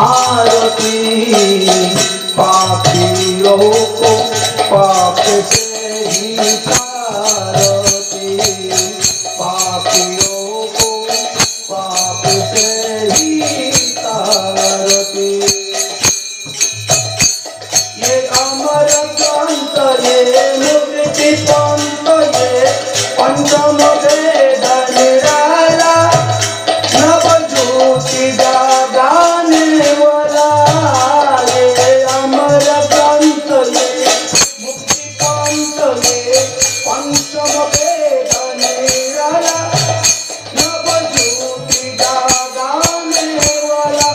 आरती पापियों को पाप से ही तारती पापियों को पाप से ही तारती ये अमर ग्रंथ ये मुक्ति पंथ ये पंचम वेद निराला नव ज्योति जगाने वाला ये अमर ग्रंथ ये मुक्ति पंथ ये पंचम वेद निराला नव ज्योति जगाने वाला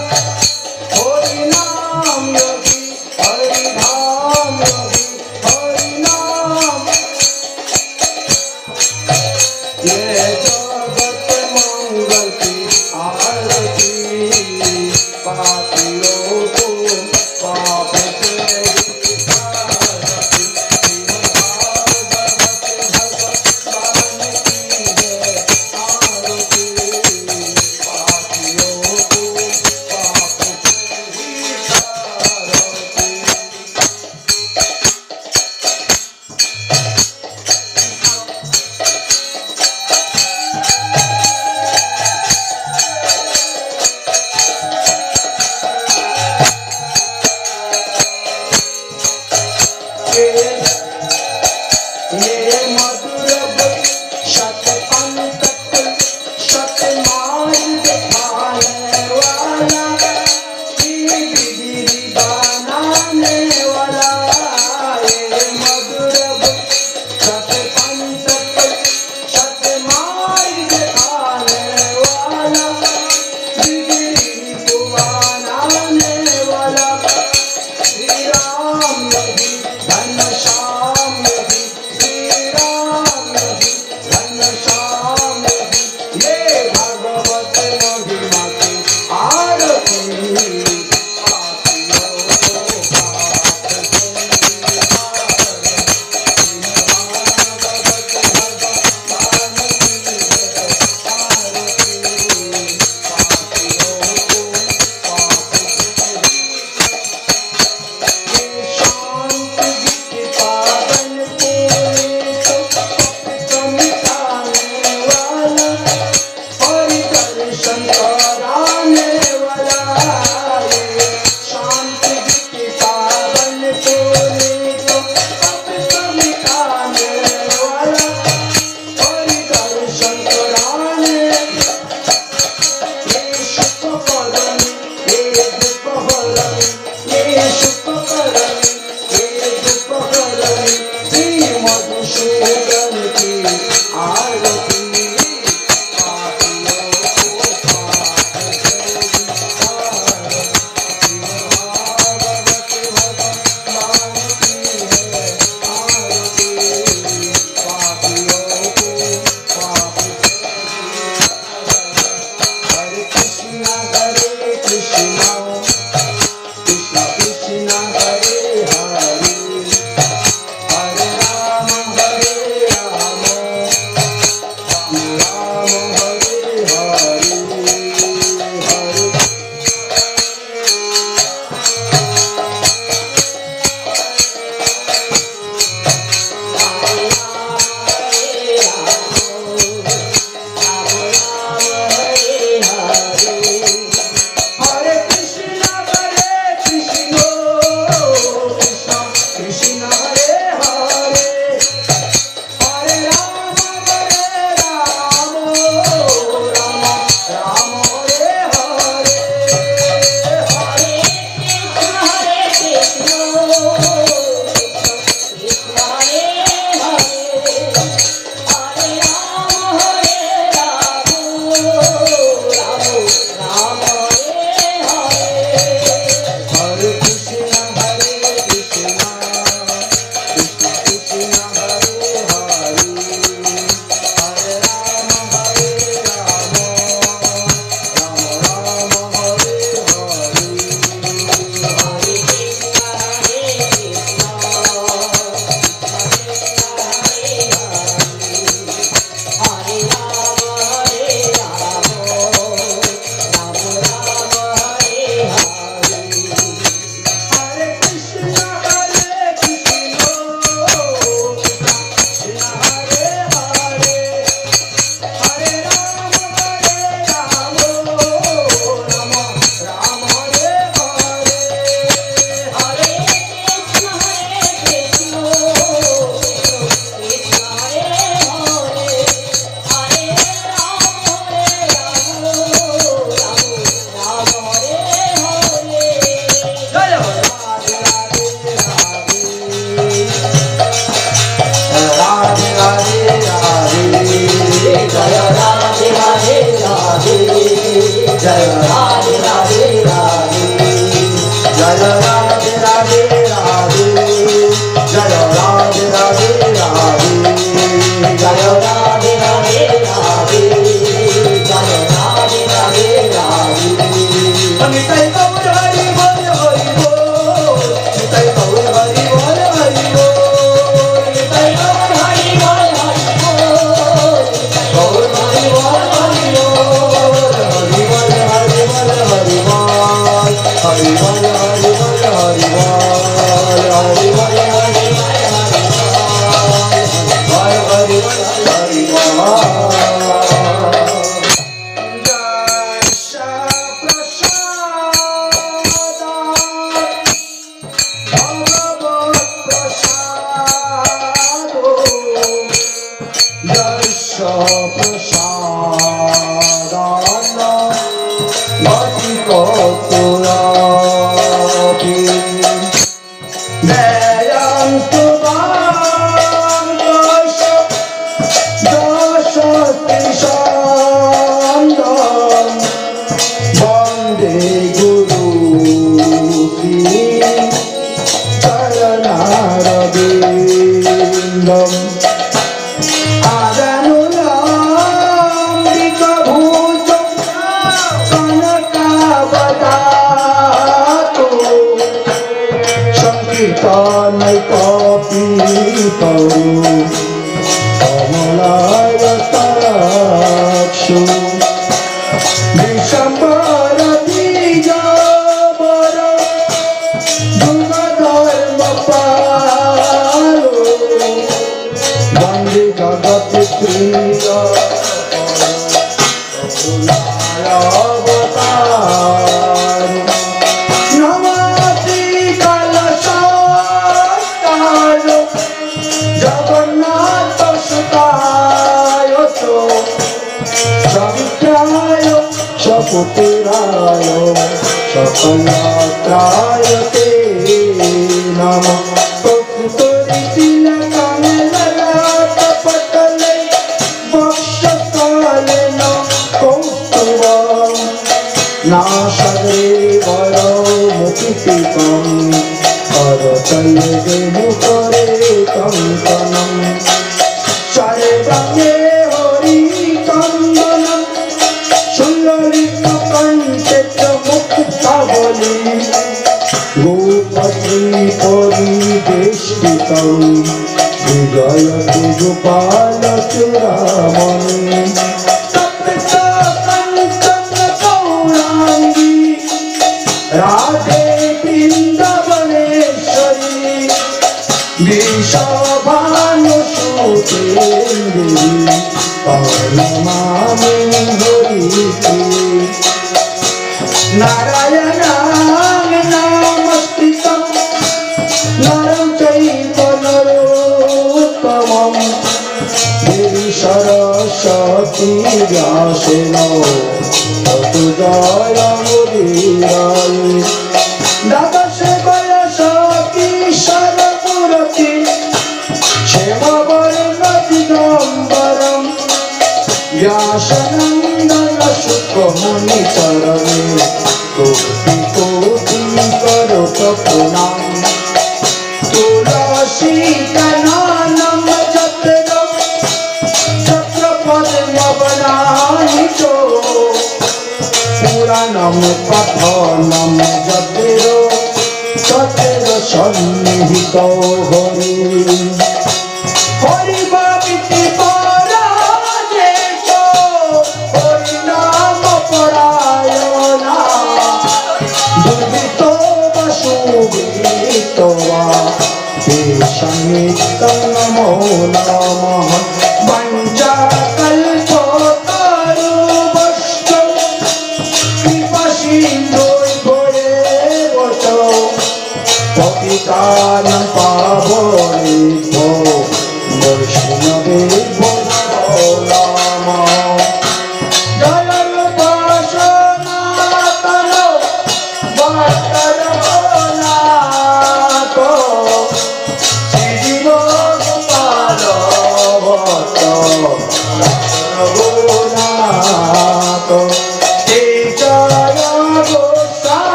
हरि नाम योगी हरि धाम योगी हरि नाम ये जगत मंगल की आरती पापियों को पाप से तारती भगवान की है आरती पापियों को पाप से ही तारती ये मधुर शत पंत शत मार्ग दिखाने वाला गिरी बनाने वाला ये मधुर शत पंत शत मार्ग दिखाने वाला गिरी बनाने वाला श्री राम योगी घनश्याम योगी श्री राम योगी घनश्याम योगी ये भगवत महिमा की आरती पापियों को पाप से ही तारती भगवत भगवान की है आरती पापियों को पाप से ही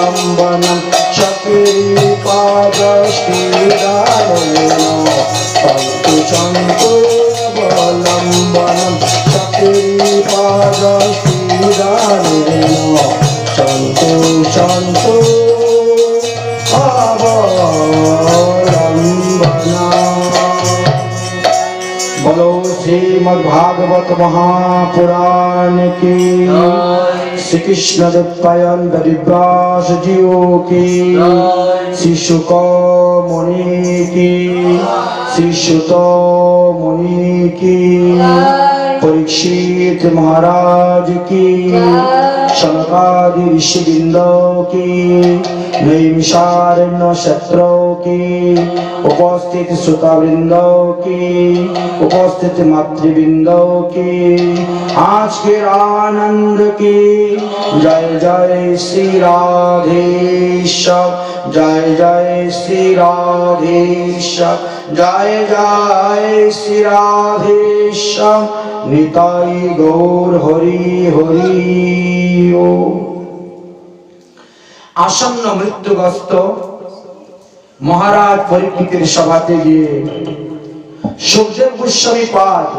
लंबनम चक्रीपादश्रीरामेण तन्तु चन्तु अवलम्बनम चक्रीपादश्रीरामेण चन्तु चन्तु बोलो श्रीमद्भागवत महापुराण की, श्री कृष्ण द्वैपायन व्यास जीवों की, श्री शुक मुनि की, श्री सुत मुनि की, परीक्षित महाराज की, शनकादि ऋषिवृंदों की, नैमिषारण्य क्षत्रों की, उपस्थित श्रोतावृंदों की, उपस्थित मातृवृंदों की, आज के आनंद की। जय जय श्री राधेश, जय जय श्री राधेश, जय जय श्री राधेश। निताई गौर हरि हरि ओ। आसन्न मृत्युग्रस्त महाराज परीक्षितेर सभाते गिये सुखदेव गोस्वामी पाद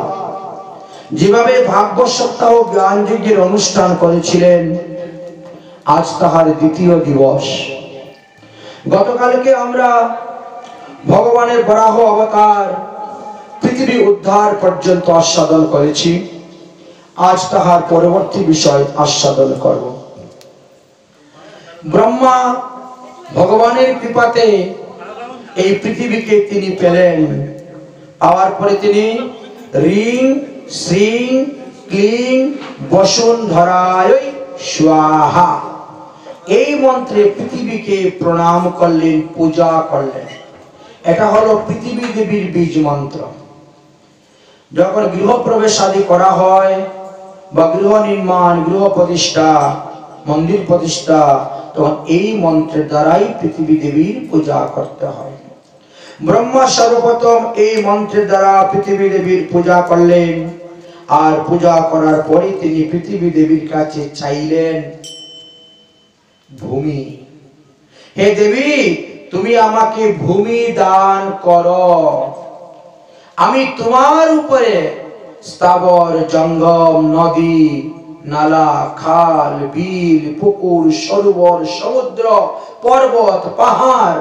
যেভাবে ভাগবত সপ্তাহ জ্ঞান যজ্ঞের অনুষ্ঠান করেছিলেন, আজ তাহার দ্বিতীয় দিবস। গতকালকে আমরা ভগবানের বরাহ অবতার পৃথিবী উদ্ধার পর্যন্ত আস্বাদন করেছি, আজ তাহার পরবর্তী বিষয় আস্বাদন করব। ব্রহ্মা ভগবানের কৃপাতে এই পৃথিবীকে তিনি পেলেন, পাওয়ার পরে তিনি রিং শ্রীং ক্লিং বসুন্ধরায় স্বাহা এই মন্ত্রে পৃথিবীকে প্রণাম করলেন, পূজা করলেন। এটা হলো পৃথিবী দেবীর বীজ মন্ত্র। যখন গৃহপ্রবেশ আদি করা হয় বা গৃহ নির্মাণ, গৃহ প্রতিষ্ঠা, মন্দির প্রতিষ্ঠা, তখন এই মন্ত্রের দ্বারাই পৃথিবী দেবীর পূজা করতে হয়। ব্রহ্মা সর্বপ্রথম এই মন্ত্রের দ্বারা পৃথিবী দেবীর পূজা করলেন, আর পূজা করার পরে তিনি পৃথিবী দেবীর কাছে চাইলেন ভূমি। হে দেবী, তুমি আমাকে ভূমি দান করো, আমি তোমার উপরে স্থাবর জঙ্গম, নদী নালা, খাল, বিল, পুকুর, সরোবর, সমুদ্র, পর্বত, পাহাড়,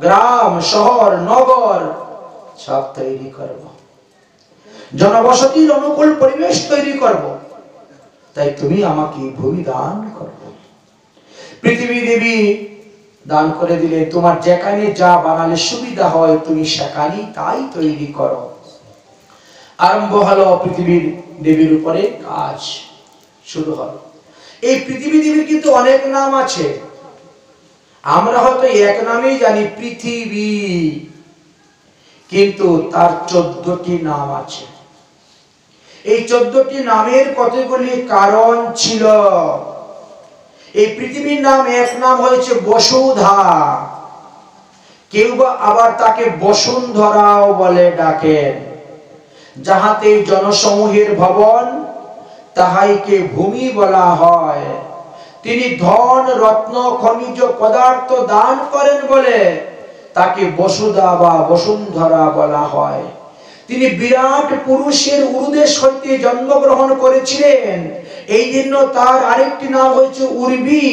গ্রাম, শহর, নগর সব তৈরি করব, জনবসতির অনুকূল পরিবেশ তৈরি করব, তাই তুমি আমাকে ভূমি দান করো। পৃথিবী দেবী দান করে দিলে, তোমার যেখানে যা বানালে সুবিধা হয় তুমি সেখানেই তাই তৈরি করো। আরম্ভ হলো পৃথিবীর দেবীর উপরে কাজ শুরু হলো। এই পৃথিবী দেবীর কিন্তু অনেক নাম আছে, আমরা হয়তো এক নামেই জানি পৃথিবী, কিন্তু তার 14টি নাম আছে। এই 14টি নামের কতগুলি কারণ ছিল। এই পৃথিবীর নাম, এক নাম হয়েছে বসুধা, কেউ বা আবার তাকে বসুন্ধরাও বলে ডাকেন। যাহাতে জনসমূহের ভবন, তাহাইকে ভূমি বলা হয়। তিনি ধন রত্ন খনিজ পদার্থ দান করেন বলে তাকে বসুধা বা বসুন্ধরা বলা হয়। তিনি বিরাট পুরুষের উরুদেশ হইতে জন্মগ্রহণ করেছিলেন, এই জন্য তার আরেকটি নাম হয়েছে উর্বী।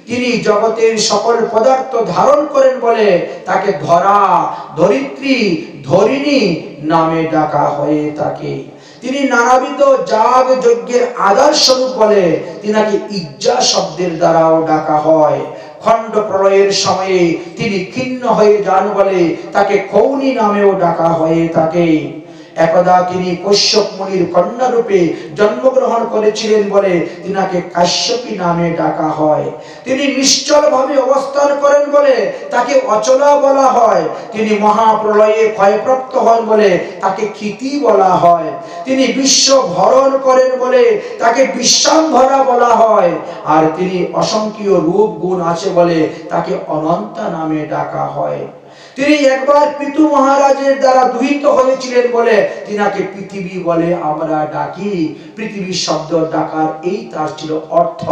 তিনি জগতের সকল পদার্থ ধারণ করেন বলে তাকে ধরা, ধরিত্রী, ধরিণী নামে ডাকা হয়ে থাকে। তিনি নানাবিধ যাগ যজ্ঞের আধার স্বরূপ বলে তিনাকে ইজ্জা শব্দের দ্বারাও ডাকা হয়। খণ্ড প্রলয়ের সময়ে তিনি ক্ষীণ হয়ে যান বলে তাকে কৌনি নামেও ডাকা হয়ে থাকে। একদা তিনি কশ্যপ মুনির কন্যা রূপে জন্মগ্রহণ করেছিলেন বলে তিনাকে কাশ্যপী নামে ডাকা হয়। তিনি নিশ্চল ভাবে অবস্থান করেন বলে তাকে অচলা বলা হয়। তিনি মহাপ্রলয়ে ক্ষয়প্রাপ্ত হন বলে তাকে ক্ষিতি বলা হয়। তিনি বিশ্ব ভরণ করেন বলে তাকে বিশ্বাম্ভরা বলা হয়। আর তিনি অসংখ্য রূপ গুণ আছে বলে তাকে অনন্ত নামে ডাকা হয়। তিনি একবার পিতু মহারাজের দ্বারা দুহিত হয়েছিলেন বলে তিনাকে পৃথিবী বলে আমরা ডাকি। পৃথিবী শব্দ ডাকার এই তার ছিল অর্থ।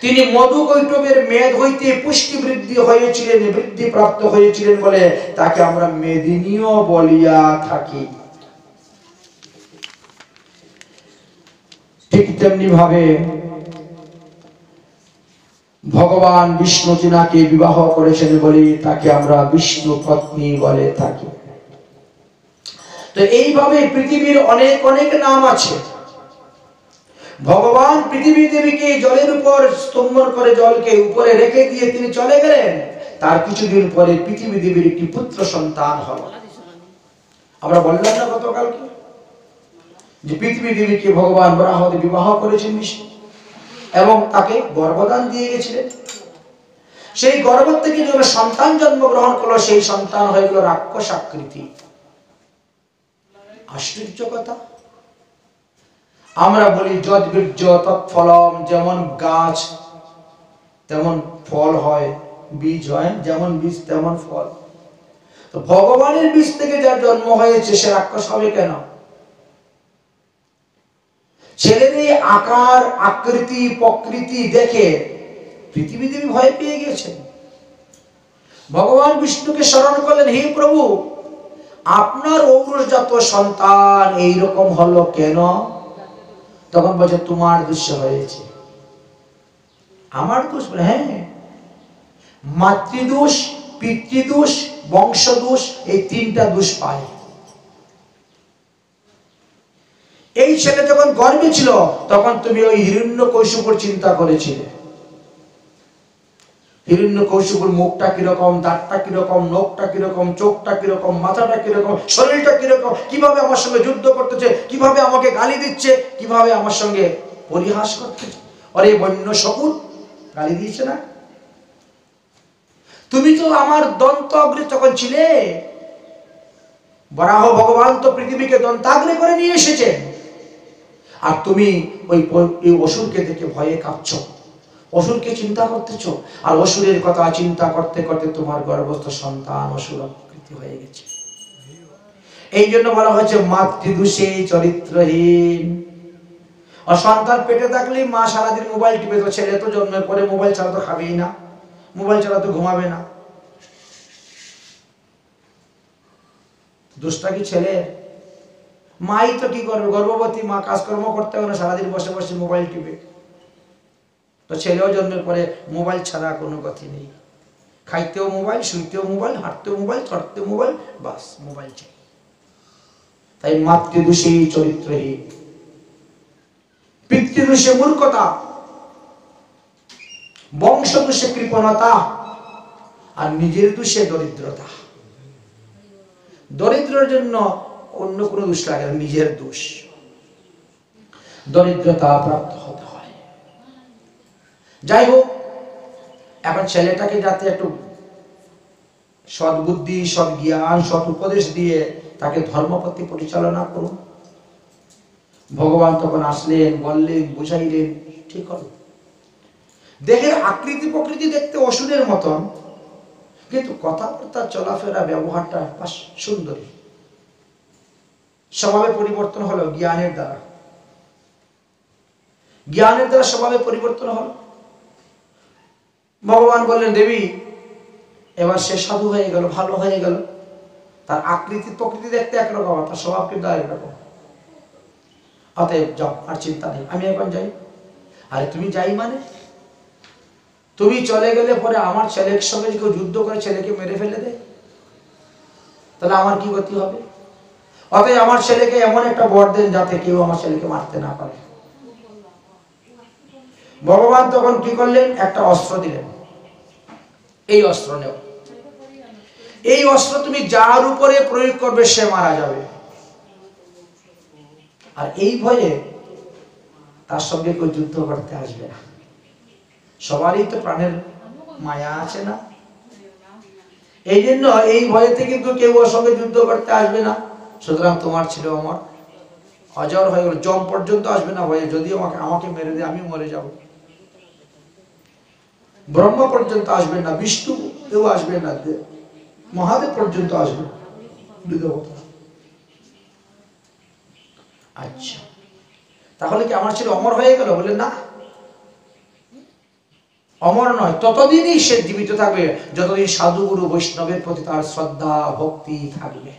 তিনি মধু কৈটবের মেদ হইতে পুষ্টি বৃদ্ধি হয়েছিলেন, বৃদ্ধি প্রাপ্ত হয়েছিলেন বলে তাকে আমরা মেদিনীয় বলিয়া থাকি। ঠিক তেমনি ভাবে ভগবান বিষ্ণু তিনাকে বিবাহ করেছেন বলে তাকে আমরা বিষ্ণু পত্নী বলে থাকি। তো এইভাবে পৃথিবীর অনেক অনেক নাম আছে। ভগবান পৃথিবী দেবীকে জলের উপর স্তম্ভন করে জলকে উপরে রেখে দিয়ে তিনি চলে গেলেন। তার কিছুদিন পরে পৃথিবী দেবীর একটি পুত্র সন্তান হলো। আমরা বললাম না গতকালকে যে পৃথিবী দেবীকে ভগবান বরাহদেব বিবাহ করেছেন বিষ্ণু এবং তাকে গর্ভদান দিয়ে গেছিলেন। সেই গর্ভ থেকে যখন সন্তান জন্মগ্রহণ করলো, সেই সন্তান হয়ে গেল রাক্ষস আকৃতি। আশ্চর্য কথা। আমরা বলি যৎ বীর্য তৎফলম, যেমন গাছ তেমন ফল হয়, বীজ হয়, যেমন বীজ তেমন ফল। তো ভগবানের বীজ থেকে যার জন্ম হয়েছে সে রাক্ষস হবে কেন? ছেলের এই আকার আকৃতি প্রকৃতি দেখে পৃথিবী দেবী ভয় পেয়ে গেছেন। ভগবান বিষ্ণুকে স্মরণ করলেন, হে প্রভু, আপনার ঔরসজাত সন্তান এইরকম হলো কেন? তখন বলছে তোমার দোষ হয়েছে। আমার দোষ? হ্যাঁ, মাতৃদোষ, পিতৃদোষ, বংশদোষ, এই তিনটা দোষ পায়। এই ছেলে যখন গর্ভে ছিল তখন তুমি ওই হিরণ্যকশিপুর চিন্তা করেছিলে। হিরণ্যকশিপুর মুখটা কিরকম, দাঁতটা কিরকম, নখটা কিরকম, চোখটা কিরকম, মাথাটা কিরকম, শরীরটা কিরকম, কিভাবে আমার সঙ্গে যুদ্ধ করতেছে, কিভাবে আমাকে গালি দিচ্ছে, কিভাবে আমার সঙ্গে পরিহাস করতেছে। আরে বন্য শকুন গালি দিয়েছে না? তুমি তো আমার দন্তাগ্রে তখন ছিলে। বরাহ ভগবান তো পৃথিবীকে দন্তাগ্রে করে নিয়ে এসেছেন, আর তুমি ওই অসুরকে দেখে ভয়ে কাঁপছো, অসুরকে চিন্তা করতেছো, আর অসুরের কথা চিন্তা করতে করতে তোমার গর্ভস্থ সন্তান অসুর আকৃতি হয়ে গেছে। এই জন্য বলা হয়েছে মাতৃদোষে চরিত্রহীন। আর সন্তান পেটে থাকলেই মা সারাদিন মোবাইল টিপে, তো ছেলে তো জন্মের পরে মোবাইল ছাড়া তো খাবেই না, মোবাইল ছাড়া তো ঘুমাবে না। দোষটা কি ছেলে? মাই তো কি করবে, গর্ভবতী মা কাজকর্ম করতে হবে না, সারাদিন বসে বসে মোবাইল টিপে। তো ছেলেও জন্মের পরে মোবাইল ছাড়া কোনো গতি নেই। খাইতেও মোবাইল, শুইতেও মোবাইল, হাঁটতেও মোবাইল, চড়তেও মোবাইল, বাস মোবাইল চাই। তাই মাতৃদোষে চরিত্রহীন, পিতৃদোষে মূর্খতা, বংশদোষে কৃপণতা, আর নিজের দোষে দরিদ্রতা। দরিদ্রের জন্য অন্য কোনো দোষ লাগে না, নিজের দোষ। দরিদ্রতা প্রাপ্ত হতে হয়। যাই হোক, এখন ছেলেটাকে যাতে একটু সদ্বুদ্ধি, সৎ জ্ঞান, সৎ উপদেশ দিয়ে তাকে ধর্মপথে পরিচালনা করুন। ভগবান তখন আসলেন, বললেন, বুঝাইলেন, ঠিক হলো। দেহের আকৃতি প্রকৃতি দেখতে অসুরের মতন, কিন্তু কথাবার্তা, চলাফেরা, ব্যবহারটা সুন্দরী। স্বভাবে পরিবর্তন হলো জ্ঞানের দ্বারা। জ্ঞানের দ্বারা স্বভাবে পরিবর্তন হলো। ভগবান বললেন, দেবী এবার সে সাধু হয়ে গেল, ভালো হয়ে গেল। তার আকৃতি প্রকৃতি দেখতে একরকম, তার স্বভাব কিন্তু আরেকরকম। অতএব যাও, আর চিন্তা নেই, আমি এখন যাই। আরে তুমি যাই মানে? তুমি চলে গেলে পরে আমার ছেলের সঙ্গে কেউ যুদ্ধ করে ছেলেকে মেরে ফেলে দেয়, তাহলে আমার কি গতি হবে? অতএব আমার ছেলেকে এমন একটা বর দেন যাতে কেউ আমার ছেলেকে মারতে না পারে। ভগবান তখন কি করলেন? একটা অস্ত্র দিলেন, এই অস্ত্র নেও। এই অস্ত্র তুমি যার উপরে প্রয়োগ করবে সে মারা যাবে। আর এই ভয়ে তার সঙ্গে কেউ যুদ্ধ করতে আসবে না। সবারই তো প্রাণের মায়া আছে না? এই জন্য এই ভয়েতে কিন্তু কেউ ওর সঙ্গে যুদ্ধ করতে আসবে না। সুতরাং তোমার ছিল আমার অজর হয়ে গেল, জম পর্যন্ত আসবে না ভয়ে। যদি আমাকে মেরে দেয় আমি মরে যাব। ব্রহ্মা পর্যন্ত আসবে না, বিষ্ণু কেউ আসবে না, মহাদেব পর্যন্ত আসবে। আচ্ছা, তাহলে কি আমার ছেলে অমর হয়ে গেল? বলে না, অমর নয়, ততদিনই সে জীবিত থাকবে যতদিন সাধুগুরু বৈষ্ণবের প্রতি তার শ্রদ্ধা ভক্তি থাকবে।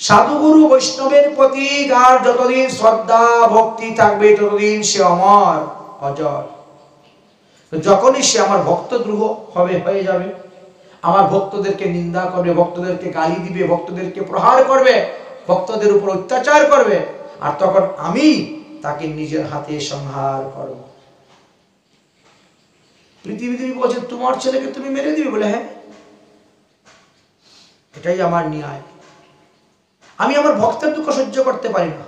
সাধুগুরু বৈষ্ণবের প্রতি যার যতদিন শ্রদ্ধা ভক্তি থাকবে ততদিন সে অমর অজর। যখনই সে আমার ভক্তদ্রোহ হয়ে যাবে, আমার ভক্তদেরকে নিন্দা করবে, ভক্তদেরকে গালি দিবে, ভক্তদেরকে প্রহার করবে, ভক্তদের উপর অত্যাচার করবে, আর তখন আমি তাকে নিজের হাতে সংহার করব। পৃথিবীদেবী বলছে তোমার ছেলেকে তুমি মেরে দিবে? বলে হ্যাঁ, এটাই আমার ন্যায়। আমি আমার ভক্তের দুঃখ সহ্য করতে পারি না।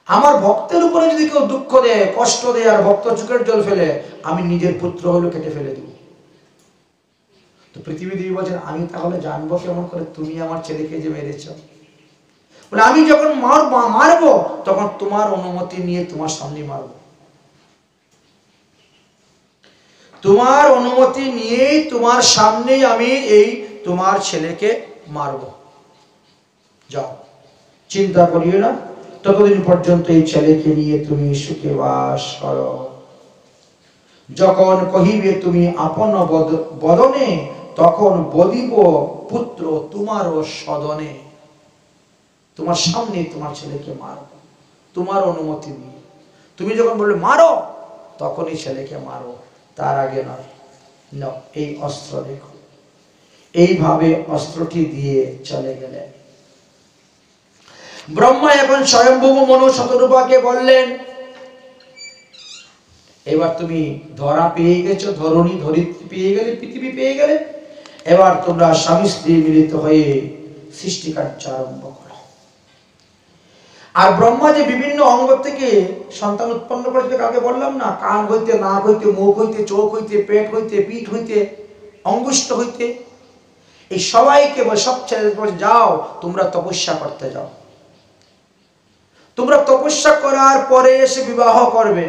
আমার ভক্তের উপরে যদি কেউ দুঃখ দেয়, কষ্ট দেয়, আর ভক্ত চোখের জল ফেলে, আমি নিজের পুত্র হলেও কেটে ফেলে দিব। তো পৃথিবী দেবী বলছেন আমি তাহলে জানবো কেমন করে তুমি আমার ছেলেকে যে মেরেছ? বলে আমি যখন মারবো তখন তোমার অনুমতি নিয়ে তোমার সামনে মারবো, তোমার অনুমতি নিয়েই তোমার সামনেই আমি এই তোমার ছেলেকে মারব। যাও, চিন্তা করিও না, ততদিন পর্যন্ত এই ছেলেকে নিয়ে তুমি সুখে বাস করো। যখন কহিবে তুমি আপন বদনে, তখন বলিব পুত্র তোমারও সদনে। তোমার সামনে তোমার ছেলেকে মারব, তোমার অনুমতি নিয়ে। তুমি যখন বলবে মারো, তখনই ছেলেকে মারো, তার আগে নয়। নাও এই অস্ত্র দেখো। এইভাবে অস্ত্রটি দিয়ে চলে গেলেন। ব্রহ্মা এখন স্বয়ম্ভু মনু শতরূপাকে বললেন এবার তুমি ধরা পেয়ে গেছো, ধরণী ধরিত্রী পেয়ে গেলে, পৃথিবী পেয়ে গেলে, এবার তোমরা স্বামী স্ত্রী মিলিত হয়ে সৃষ্টি কার্য আরম্ভ করো। আর ব্রহ্মা যে বিভিন্ন অঙ্গ থেকে সন্তান উৎপন্ন করেছে, কাকে বললাম না? কান হইতে, নাক হইতে, মুখ হইতে, চোখ হইতে, পেট হইতে, পিঠ হইতে, অঙ্গুষ্ঠ হইতে, এই সবাইকে সব ছেলে যাও তোমরা তপস্যা করতে যাও। তোমরা তপস্যা করার পরে এসে বিবাহ করবে।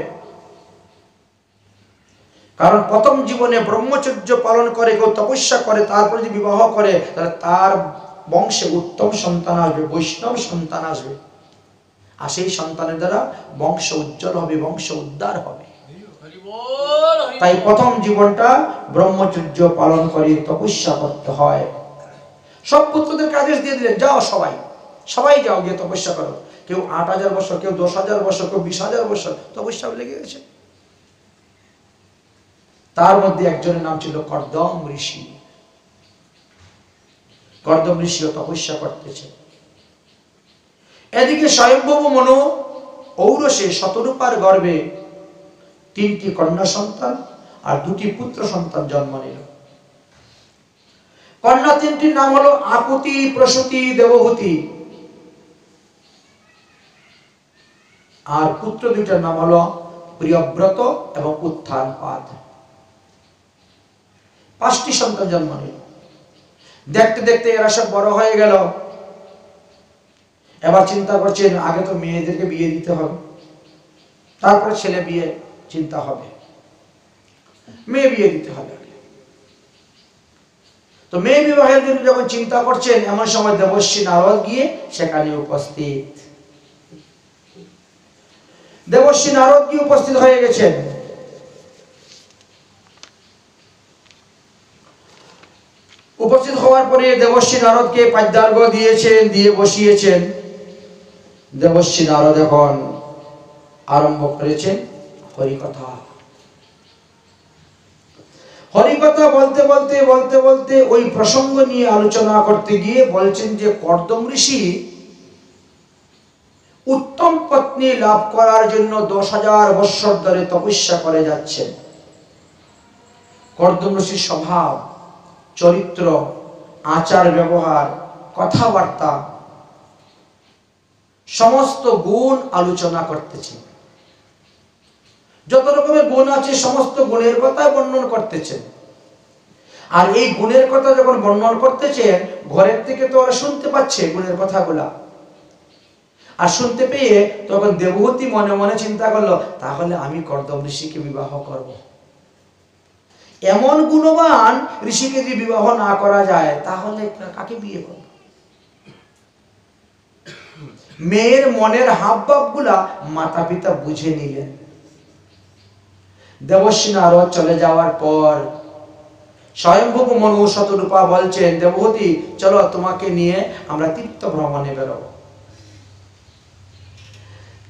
কারণ প্রথম জীবনে ব্রহ্মচর্য পালন করে, কেউ তপস্যা করে, তারপরে যদি বিবাহ করে তাহলে তার বংশে উত্তম সন্তান আসবে, বৈষ্ণব সন্তান আসবে, আর সেই সন্তানের দ্বারা বংশ উজ্জ্বল হবে, বংশ উদ্ধার হবে। তাই প্রথম জীবনটা ব্রহ্মচর্য পালন করে তপস্যা করতে হয়। সব পুত্রদেরকে আদেশ দিয়ে দিলেন যাও সবাই, সবাই যাও গিয়ে তপস্যা করো। কেউ ৮,০০০ বছর, কেউ ১০,০০০ বছর, কেউ ২০,০০০ বছর তপস্যা লেগে গেছে। তার মধ্যে একজনের নাম ছিল কর্দম ঋষি। কর্দম ঋষিও তপস্যা করতেছে। এদিকে স্বয়ম্ভু মনু ঔরসে শতরূপার গর্ভে ৩টি কন্যা সন্তান আর ২টি পুত্র সন্তান জন্ম নিল। কন্যা ৩টির নাম হলো আকুতি, প্রসূতি, দেবহূতি, আর পুত্র ২টার নাম হলো প্রিয়ব্রত এবং উত্থানপাদ। ৫টি সন্তান জন্ম নিল। দেখতে দেখতে এরা সব বড় হয়ে গেল। এবার চিন্তা করছেন আগে তো মেয়েদেরকে বিয়ে দিতে হবে, তারপরে ছেলে বিয়ে চিন্তা হবে, মেয়ে বিয়ে দিতে হবে। তো মেয়ে বিবাহের জন্য যখন চিন্তা করছেন, এমন সময় দেবর্ষী নারদ গিয়ে সেখানে উপস্থিত। দেবর্ষী নারদ গিয়ে উপস্থিত হয়ে গেছেন। উপস্থিত হওয়ার পরে দেবর্ষী নারদকে পাদ্যার্ঘ দিয়েছেন, দিয়ে বসিয়েছেন। দেবর্ষী নারদ এখন আরম্ভ করেছেন হরিকথা। হরিকথা বলতে বলতে বলতে বলতে ওই প্রসঙ্গ নিয়ে আলোচনা করতে গিয়ে বলছেন যে কর্দম ঋষি উত্তম পত্নী লাভ করার জন্য ১০,০০০ বৎসর ধরে তপস্যা করে যাচ্ছেন। কর্দম ঋষির স্বভাব, চরিত্র, আচার ব্যবহার, কথাবার্তা, সমস্ত গুণ আলোচনা করতেছেন। যত রকমের গুণ আছে সমস্ত গুণের কথা বর্ণন করতেছেন। আর এই গুণের কথা যখন বর্ণন করতেছেন, ঘরের থেকে তো ওরা শুনতে পাচ্ছে গুণের কথাগুলা। আর শুনতে পেয়ে তখন দেবহূতি মনে মনে চিন্তা করলো তাহলে আমি কর্দম ঋষিকে বিবাহ করব। এমন গুণবান ঋষিকে যদি বিবাহ না করা যায় তাহলে কাকে বিয়ে করব? মেয়ের মনের হাবভাব গুলা মাতা পিতা বুঝে নিলেন। দেবর্ষি নারদ চলে যাওয়ার পর স্বয়ংভূ মনু শতরূপা বলছেন, দেবহূতি চলো তোমাকে নিয়ে আমরা তীর্থ ভ্রমণে বেরোবো।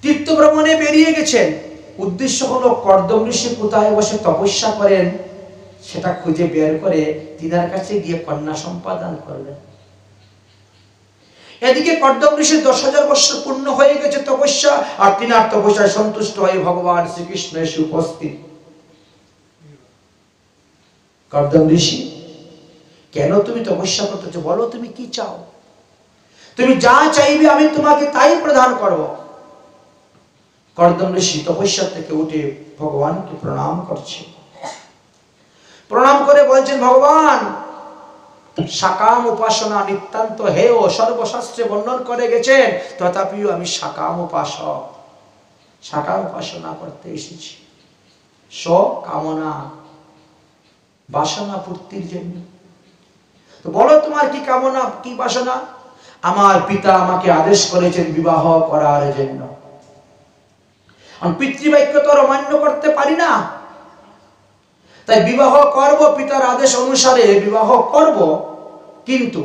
তীর্থ ভ্রমণে বেরিয়ে গেছেন। উদ্দেশ্য হলো কর্দম ঋষি কোথায় বসে তপস্যা করেন সেটা খুঁজে বের করে তিনার কাছে গিয়ে কন্যা সম্পাদন করবেন। এদিকে কর্দম ঋষির 10,000 বছর পূর্ণ হয়ে গেছে তপস্যা, আর তিনার তপস্যায় সন্তুষ্ট হয়ে ভগবান শ্রীকৃষ্ণ এসে উপস্থিত। কর্দম ঋষি, কেন তুমি তপস্যা করতেছো? বলো তুমি কি চাও? তুমি যা চাইবে আমি তোমাকে তাই প্রদান করব। কর্দম ঋষি তপস্যা থেকে উঠে ভগবানকে প্রণাম করছে। প্রণাম করে বলছেন, ভগবান সাকাম উপাসনা নিত্যান্ত হেয় সর্বশাস্ত্রে বর্ণন করে গেছেন, তথাপিও আমি সাকাম উপাসক, সাকাম উপাসনা করতে এসেছি কামনা বাসনা পূর্তির জন্য। তো বলো তোমার কি কামনা, কি বাসনা? আমার পিতা আমাকে আদেশ করেছেন বিবাহ করার জন্য। আমি পিতৃবাক্য তো অমান্য করতে পারি না, তাই বিবাহ করব, পিতার আদেশ অনুসারে বিবাহ করব। কিন্তু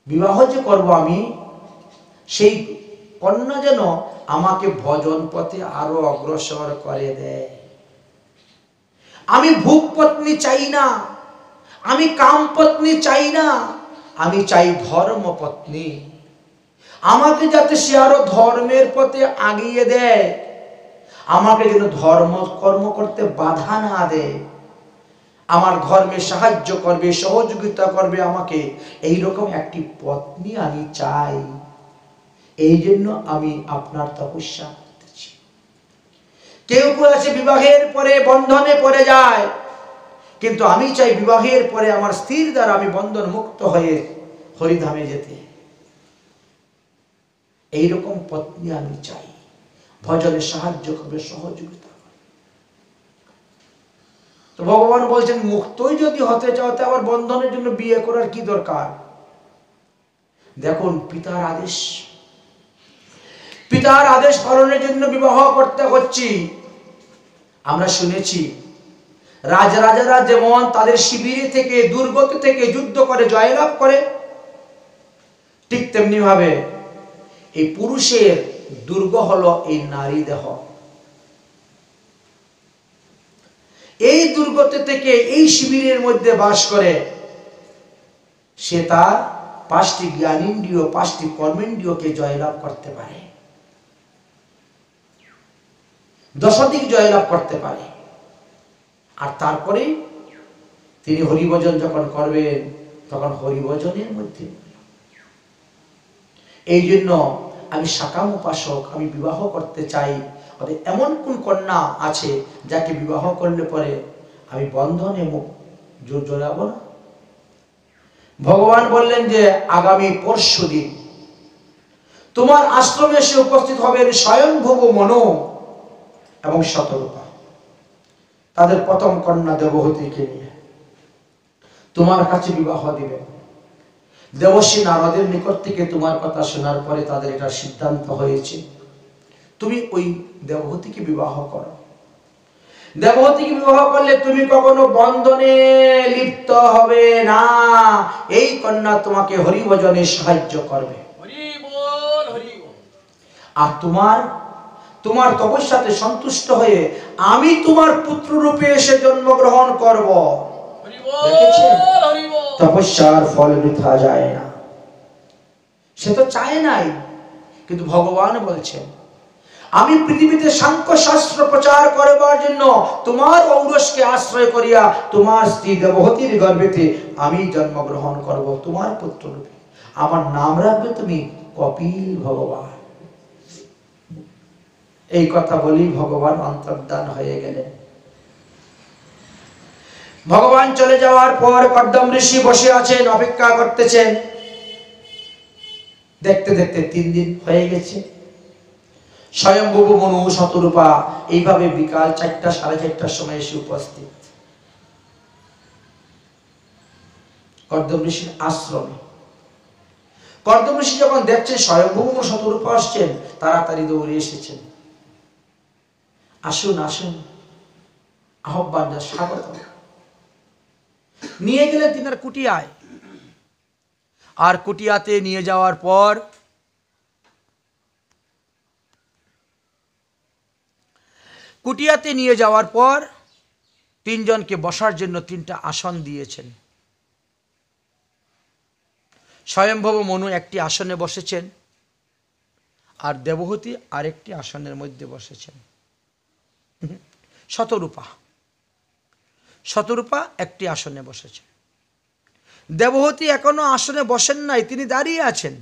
বিবাহ যে করব আমি, সেই কন্যা যেন আমাকে ভজন পথে আরো অগ্রসর করে দেয়। আমি ভোগ পত্নী চাই না, আমি কাম পত্নী চাই না, আমি চাই ধর্ম পত্নী। আমাকে যাতে সে আরো ধর্মের পথে আগিয়ে দেয়, আমাকে যেন ধর্ম কর্ম করতে বাধা না দেয়, আমার ধর্মে সাহায্য করবে, সহযোগিতা করবে আমাকে, এইরকম একটি পত্নী আমি চাই। এই জন্য আমি আপনার তপস্যা করতেছি। কেউ কেউ আছে বিবাহের পরে বন্ধনে পড়ে যায়, কিন্তু আমি চাই বিবাহের পরে আমার স্ত্রীর দ্বারা আমি বন্ধন মুক্ত হয়ে হরিধামে যেতে। এইরকম পত্নী আমি চাই, ভজনে সাহায্য করবে, সহযোগিতা করবে। তো ভগবান বলছেন, মুক্তই যদি হতে চাও তো আবার বন্ধনের জন্য বিয়ে করার কি দরকার? দেখুন পিতার আদেশ, পিতার আদেশ পালনের জন্য বিবাহ করতে হচ্ছি। আমরা শুনেছি রাজারা যেমন তাদের শিবিরে থেকে, দুর্গত থেকে যুদ্ধ করে জয়লাভ করে, ঠিক তেমনি ভাবে এই পুরুষের দুর্গ হলো এই নারী দেহ। এই দুর্গতে থেকে, এই শিবিরের মধ্যে বাস করে সে তার 5টি জ্ঞানেন্দ্রিয়, 5টি কর্মেন্দ্রিয়কে জয়লাভ করতে পারে, 10 দিক জয়লাভ করতে পারে। আর তারপরে তিনি হরিভজন যখন করবেন তখন হরিভজনের মধ্যে। এই জন্য আমি সাকাম উপাসক, আমি বিবাহ করতে চাই। এমন কোন কন্যা আছে যাকে বিবাহ করলে পরে আমি বন্ধনে জড়াবো না? ভগবান বললেন যে আগামী পরশু দিন তোমার আশ্রমে এসে উপস্থিত হবেন স্বয়ংভূ মনু এবং শতরূপা, তাদের প্রথম কন্যা দেবহূতিকে নিয়ে তোমার কাছে বিবাহ দিবেন। দেবর্ষি নারদের নিকট থেকে তোমার কথা শোনার পরে তাদের এটা সিদ্ধান্ত হয়েছে তুমি ওই দেবহূতিকে বিবাহ করো। দেবহূতিকে বিবাহ করলে তুমি কখনো বন্ধনে লিপ্ত হবে না। এই কন্যা তোমাকে হরিভজনে সাহায্য করবে। আর তোমার তপস্যাতে সন্তুষ্ট হয়ে আমি তোমার পুত্র রূপে এসে জন্মগ্রহণ করব। তপস্যার ফল বৃথা যায় না। সে তো চায় নাই, কিন্তু ভগবান বলছেন আমি পৃথিবীতে সাংখ্য শাস্ত্র প্রচার করবার জন্য তোমার ঔরসকে আশ্রয় করিয়া তোমার স্ত্রী দেবহূতির গর্ভেতে আমি জন্মগ্রহণ করব তোমার পুত্র রূপে। আমার নাম রাখবে তুমি কপিল ভগবান। এই কথা বলি ভগবান অন্তর্ধান হয়ে গেলেন। ভগবান চলে যাওয়ার পর কর্দম ঋষি বসে আছেন, অপেক্ষা করতেছেন। দেখতে দেখতে 3 দিন হয়ে গেছে। স্বয়ংভূ মনু শতরূপা এইভাবে বিকাল 4টা 4:30টার সময় এসে উপস্থিত কর্দম ঋষির আশ্রমে। কর্দম ঋষি যখন দেখছেন স্বয়ংভূ শতরূপা আসছেন, তাড়াতাড়ি দৌড়ে এসেছেন। আসুন আসুন, আহ্বান, স্বাগত। নিয়ে গেলেন তিনার কুটিয়ায়। আর কুটিয়াতে নিয়ে যাওয়ার পর তিনজনকে বসার জন্য 3টা আসন দিয়েছেন। স্বয়ম্ভব মনু একটি আসনে বসেছেন, আর দেবহূতি আরেকটি আসনের মধ্যে বসেছেন। শতরূপা একটি আসনে বসেছেন। দেবহূতি এখনো আসনে বসেন নাই, তিনি দাঁড়িয়ে আছেন।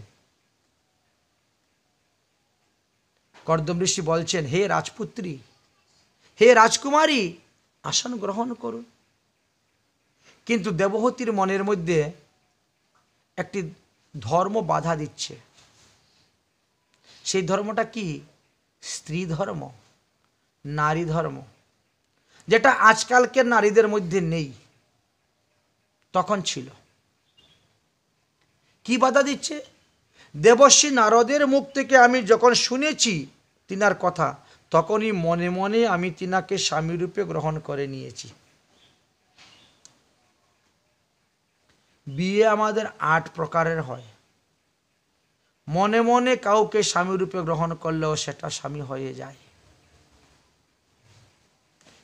কর্দম ঋষি বলছেন, হে রাজপুত্রী, হে রাজকুমারী, আসন গ্রহণ করুন। কিন্তু দেবহূতির মনের মধ্যে একটি ধর্ম বাধা দিচ্ছে। সেই ধর্মটা কি? স্ত্রী ধর্ম, নারী ধর্ম, যেটা আজকালকের নারীদের মধ্যে নেই, তখন ছিল। কি বাধা দিচ্ছে? দেবর্ষি নারদের মুখ থেকে আমি যখন শুনেছি তিনার কথা, তখনই মনে মনে আমি তিনাকে স্বামীরূপে গ্রহণ করে নিয়েছি। বিয়ে আমাদের 8 প্রকারের হয়। মনে মনে কাউকে স্বামীরূপে গ্রহণ করলেও সেটা স্বামী হয়ে যায়।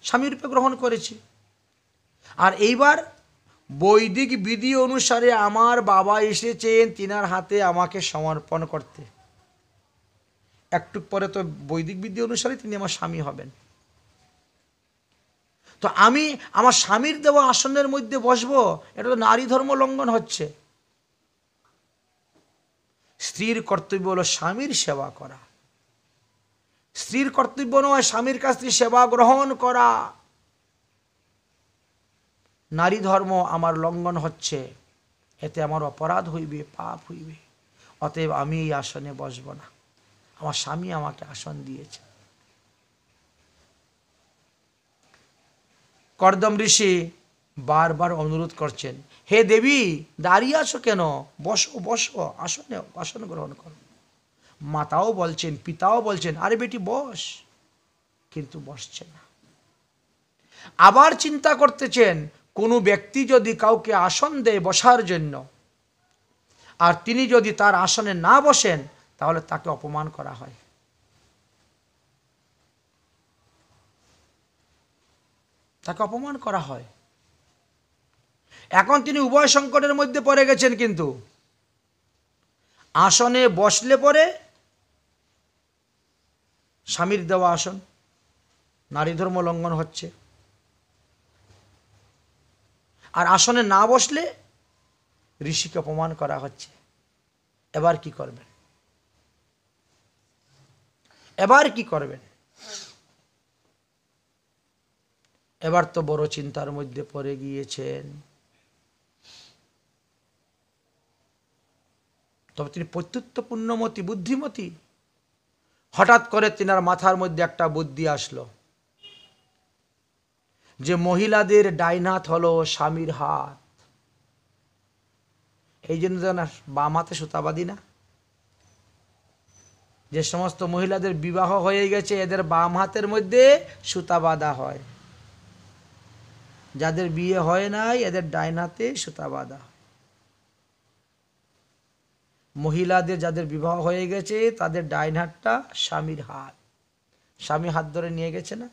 স্বামীরূপে গ্রহণ করেছি। আর এইবার বৈদিক বিধি অনুসারে আমার বাবা এসেছেন তিনার হাতে আমাকে সমর্পণ করতে। একটু পরে তো বৈদিক বিধি অনুসারে তিনি আমার স্বামী হবেন। তো আমি আমার স্বামীর দেওয়া আসনের মধ্যে বসবো, এটা তো নারী ধর্ম লঙ্ঘন হচ্ছে। স্ত্রীর কর্তব্য হলো স্বামীর সেবা করা। স্ত্রীর কর্তব্য নয় স্বামীর কাছ থেকে সেবা গ্রহণ করা। নারী ধর্ম আমার লঙ্ঘন হচ্ছে, এতে আমার অপরাধ হইবে, পাপ হইবে। অতএব আমি এই আসনে বসব না, আমার স্বামী আমাকে আসন দিয়েছে। কর্দম ঋষি বারবার অনুরোধ করছেন, হে দেবী, দাঁড়িয়ে আছো কেন? বসো বসো, আসনে আসন গ্রহণ করো। মাতাও বলছেন, পিতাও বলছেন, আরে বেটি বস, কিন্তু বসছে না। আবার চিন্তা করতেছেন, কোনো ব্যক্তি যদি কাউকে আসন দেয় বসার জন্য, আর তিনি যদি তার আসনে না বসেন, তাহলে তাকে অপমান করা হয়। তাকে অপমান করা হয়। এখন তিনি উভয় সংকটের মধ্যে পড়ে গেছেন। কিন্তু আসনে বসলে পরে স্বামীর দেওয়া আসন, নারী ধর্ম লঙ্ঘন হচ্ছে। আর আসনে না বসলে ঋষিকে অপমান করা হচ্ছে। এবার কি করবেন? এবার কি করবেন? এবার তো বড় চিন্তার মধ্যে পড়ে গিয়েছেন। তবে তিনি প্রত্যুত্ত পুণ্যমতী, বুদ্ধিমতী। হঠাৎ করে তিনার মাথার মধ্যে একটা বুদ্ধি আসলো যে মহিলাদের ডাইন হাত হলো স্বামীর হাত। এই জন্য বাম হাতে সুতা বাঁধি না। যে সমস্ত মহিলাদের বিবাহ হয়ে গেছে এদের বাম হাতের মধ্যে সুতা বাঁধা হয়। যাদের বিয়ে হয় নাই এদের ডাইন হাতে সুতা বাঁধা হয়। মহিলাদের যাদের বিবাহ হয়ে গেছে তাদের ডাইন হাতটা স্বামীর হাত। স্বামী হাত ধরে নিয়ে গেছে না,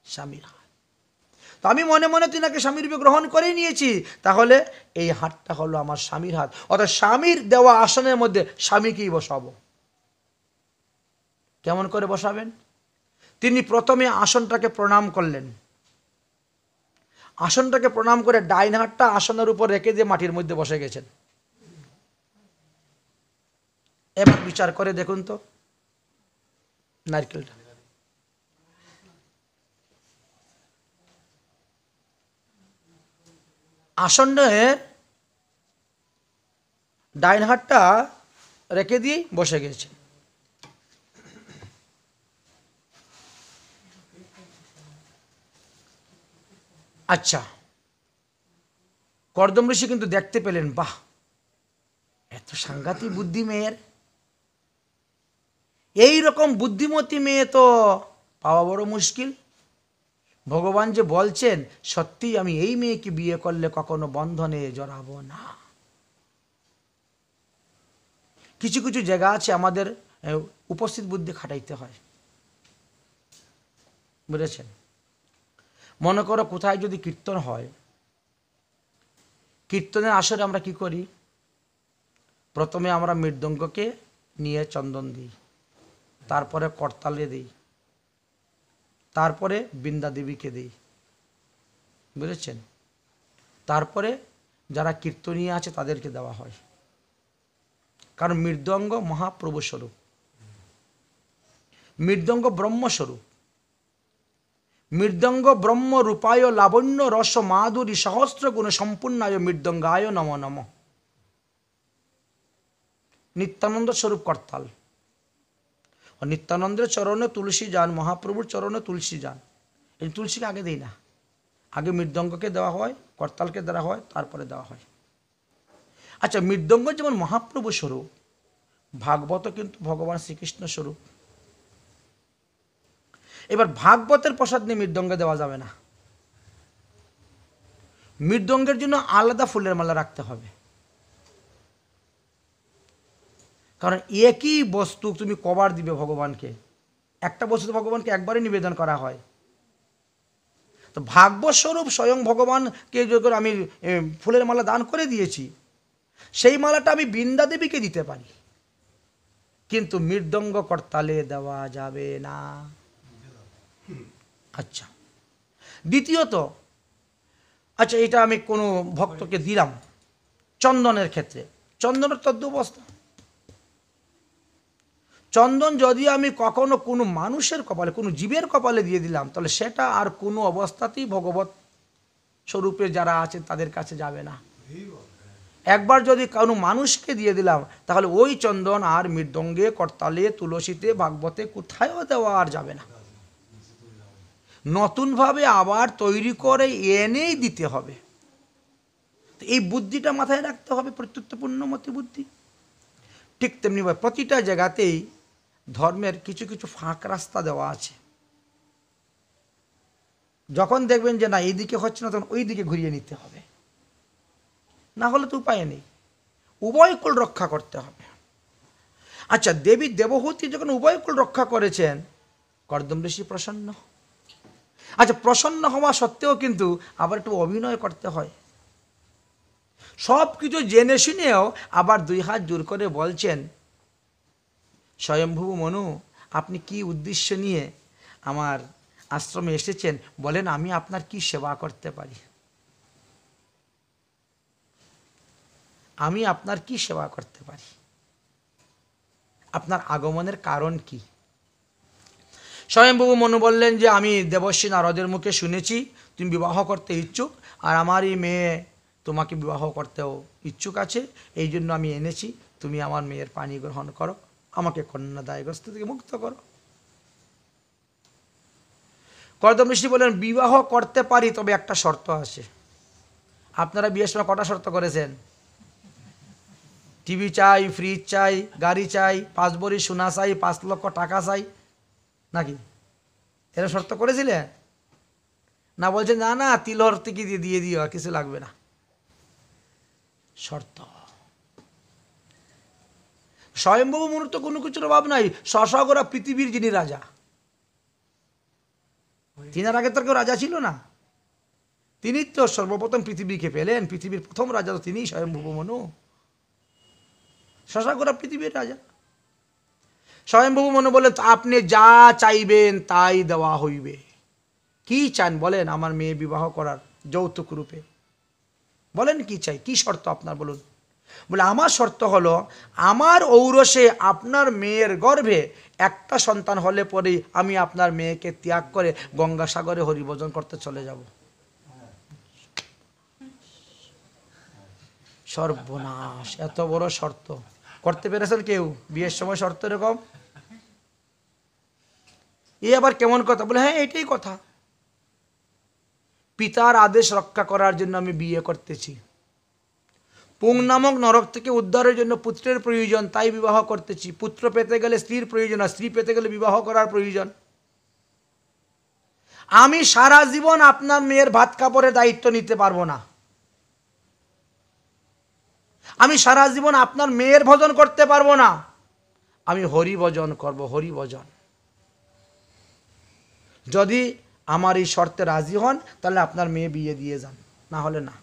স্বামীর হাত। তো আমি মনে মনে তিনাকে স্বামীর রূপে গ্রহণ করেই নিয়েছি, তাহলে এই হাতটা হলো আমার স্বামীর হাত। অর্থাৎ স্বামীর দেওয়া আসনের মধ্যে স্বামীকেই বসাবো। কেমন করে বসাবেন? তিনি প্রথমে আসনটাকে প্রণাম করলেন। আসনটাকে প্রণাম করে ডাইন হাতটা আসনের উপর রেখে দিয়ে মাটির মধ্যে বসে গেছেন। এবার বিচার করে দেখুন তো নারকেলটা। আসনের ডাইন হাতটা রেখে দিয়ে বসে গেছে। আচ্ছা, কর্দম ঋষি কিন্তু দেখতে পেলেন, বাহ, এত সাংঘাতিক বুদ্ধি মেয়ের। এই রকম বুদ্ধিমতী মেয়ে তো পাওয়া বড় মুশকিল। ভগবান যে বলছেন সত্যি আমি এই মেয়েকে বিয়ে করলে কখনো বন্ধনে জড়াবো না। কিছু কিছু জায়গা আছে আমাদের উপস্থিত বুদ্ধি খাটাইতে হয়, বুঝেছেন? মনে করো কোথায় যদি কীর্তন হয়, কীর্তনের আসরে আমরা কি করি? প্রথমে আমরা মৃদঙ্গকে নিয়ে চন্দন দিই, তারপরে করতালে দিই, তারপরে বৃন্দা দেবীকে দিই, বুঝেছেন? তারপরে যারা কীর্তনীয় আছে তাদেরকে দেওয়া হয়, কারণ মৃদঙ্গ মহাপ্রভু স্বরূপ, মৃদঙ্গ ব্রহ্মস্বরূপ। মৃদঙ্গ ব্রহ্ম রূপায় লাবণ্য রস মাধুরী সহস্র গুণ সম্পূর্ণায় মৃদঙ্গায় নম নম। নিত্যানন্দ স্বরূপ করতাল। নিত্যানন্দের চরণে তুলসী যান, মহাপ্রভুর চরণে তুলসী যান। এই তুলসীকে আগে দেই না, আগে মৃদঙ্গকে দেওয়া হয়, করতালকে দেওয়া হয়, তারপরে দেওয়া হয়। আচ্ছা, মৃদঙ্গ যেমন মহাপ্রভু স্বরূপ, ভাগবত কিন্তু ভগবান শ্রীকৃষ্ণ স্বরূপ। এবার ভাগবতের প্রসাদ নিয়ে মৃদঙ্গে দেওয়া যাবে না, মৃদঙ্গের জন্য আলাদা ফুলের মালা রাখতে হবে। কারণ একই বস্তু তুমি কবার দিবে ভগবানকে? একটা বস্তু ভগবানকে একবারই নিবেদন করা হয়। তো ভাগবত স্বরূপ স্বয়ং ভগবানকে যখন আমি ফুলের মালা দান করে দিয়েছি, সেই মালাটা আমি বৃন্দা দেবীকে দিতে পারি, কিন্তু মৃদঙ্গ করতালে দেওয়া যাবে না। আচ্ছা, দ্বিতীয়ত, আচ্ছা এটা আমি কোনো ভক্তকে দিলাম, চন্দনের ক্ষেত্রে চন্দনের তদ্দুবস্থা। চন্দন যদি আমি কখনো কোনো মানুষের কপালে, কোনো জীবের কপালে দিয়ে দিলাম, তাহলে সেটা আর কোনো অবস্থাতেই ভগবত স্বরূপে যারা আছে তাদের কাছে যাবে না। একবার যদি কোনো মানুষকে দিয়ে দিলাম, তাহলে ওই চন্দন আর মৃদঙ্গে, করতালে, তুলসীতে, ভাগবতে কোথায়ও দেওয়া আর যাবে না। নতুনভাবে আবার তৈরি করে এনেই দিতে হবে। এই বুদ্ধিটা মাথায় রাখতে হবে, প্রত্যুত্তরপূর্ণমতি বুদ্ধি। ঠিক তেমনিভাবে প্রতিটা জায়গাতেই ধর্মের কিছু কিছু ফাঁক রাস্তা দেওয়া আছে। যখন দেখবেন যে না এইদিকে হচ্ছে না, তখন ওই দিকে ঘুরিয়ে নিতে হবে, না হলে তো উপায় নেই। উভয় কুল রক্ষা করতে হবে। আচ্ছা, দেবী দেবহূতি যখন উভয় কুল রক্ষা করেছেন, কর্দম ঋষি প্রসন্ন। আচ্ছা, প্রসন্ন হওয়া সত্ত্বেও কিন্তু আবার একটু অভিনয় করতে হয়। সব কিছু জেনে শুনেও আবার দুই হাত জোর করে বলছেন, স্বয়ম্ভু মনু, আপনি কি উদ্দেশ্য নিয়ে আমার আশ্রমে এসেছেন? বলেন, আমি আপনার কি সেবা করতে পারি? আমি আপনার কি সেবা করতে পারি? আপনার আগমনের কারণ কি? স্বয়ম্ভু মনু বললেন যে আমি দেবর্ষী নারদের মুখে শুনেছি তুমি বিবাহ করতে ইচ্ছুক, আর আমারই মেয়ে তোমাকে বিবাহ করতেও ইচ্ছুক আছে, এই জন্য আমি এনেছি, তুমি আমার মেয়ের পানি গ্রহণ করো, আমাকে কন্যাদায়গ্রস্ত থেকে মুক্ত করো। কর্দম ঋষি বললেন, বিবাহ করতে পারি, তবে একটা শর্ত আছে। আপনারা বিয়ের সময় কটা শর্ত করেছেন? টিভি চাই, ফ্রিজ চাই, গাড়ি চাই, 5 ভরি সোনা চাই, 5 লক্ষ টাকা চাই, নাকি? এরা শর্ত করেছিলেন না? বলছেন না না, তিলহর থেকে দিয়ে দিও, কিছু লাগবে না। শর্ত। স্বয়ম্ভু মনুর তো কোনো কিছুর অভাব নাই, সসগরা পৃথিবীর যিনি রাজা, তিনার আগে তো কেউ রাজা ছিল না, তিনি তো সর্বপ্রথম পৃথিবীকে পেলেন। পৃথিবীর প্রথম রাজা তো তিনিই, স্বয়ম্ভু মনু, সসগরা পৃথিবীর রাজা। স্বয়ম্ভু মনু বলেন, আপনি যা চাইবেন তাই দেওয়া হইবে। কি চান বলেন? আমার মেয়ে বিবাহ করার যৌতুক রূপে। বলেন কি চাই, কি শর্ত আপনার বলুন? বলে, আমার শর্ত হলো, আমার ঔরসে আপনার মেয়ের গর্ভে একটা সন্তান হলে পরেই আমি আপনার মেয়েকে ত্যাগ করে গঙ্গাসাগরে হরিভজন করতে চলে যাব। সর্বনাশ! এত বড় শর্ত করতে পেরেছেন কেউ বিয়ের সময়? শর্ত এরকম? এ আবার কেমন কথা? বলে, হ্যাঁ এটাই কথা। পিতার আদেশ রক্ষা করার জন্য আমি বিয়ে করতেছি। পুং নামক নরক থেকে উদ্ধারের জন্য পুত্রের প্রয়োজন, তাই বিবাহ করতেছি। পুত্র পেতে গেলে স্ত্রীর প্রয়োজন, আর স্ত্রী পেতে গেলে বিবাহ করার প্রয়োজন। আমি সারা জীবন আপনার মেয়ের ভাত কাপড়ের দায়িত্ব নিতে পারবো না, আমি সারা জীবন আপনার মেয়ের ভজন করতে পারবো না, আমি হরি ভজন করব, হরি ভজন। যদি আমার এই শর্তে রাজি হন তাহলে আপনার মেয়ে বিয়ে দিয়ে যান, না হলে না।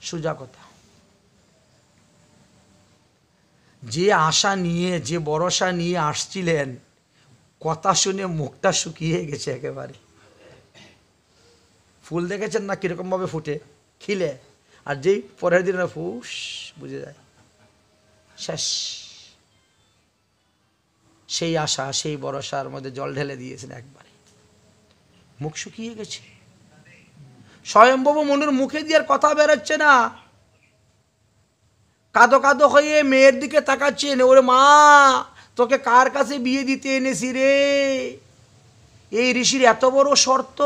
সোজা কথা। যে আশা নিয়ে, যে ভরসা নিয়ে আসছিলেন, কথা শুনে মুখটা শুকিয়ে গেছে একেবারে। ফুল দেখেছেন না কিরকম ভাবে ফুটে, খিলে, আর যেই পরের দিন ফুস বুঝে যায়, শেষ। সেই আশা, সেই ভরসার মধ্যে জল ঢেলে দিয়েছেন একবারে, মুখ শুকিয়ে গেছে। স্বয়ম্ভবু মনুর মুখে দিয়ে আর কথা বেরোচ্ছে না, কাঁদো কাঁদো হয়ে মেয়ের দিকে তাকাচ্ছেন, ওরে মা তোকে কার কাছে বিয়ে দিতে এনেছি রে, এই ঋষির এত বড় শর্ত,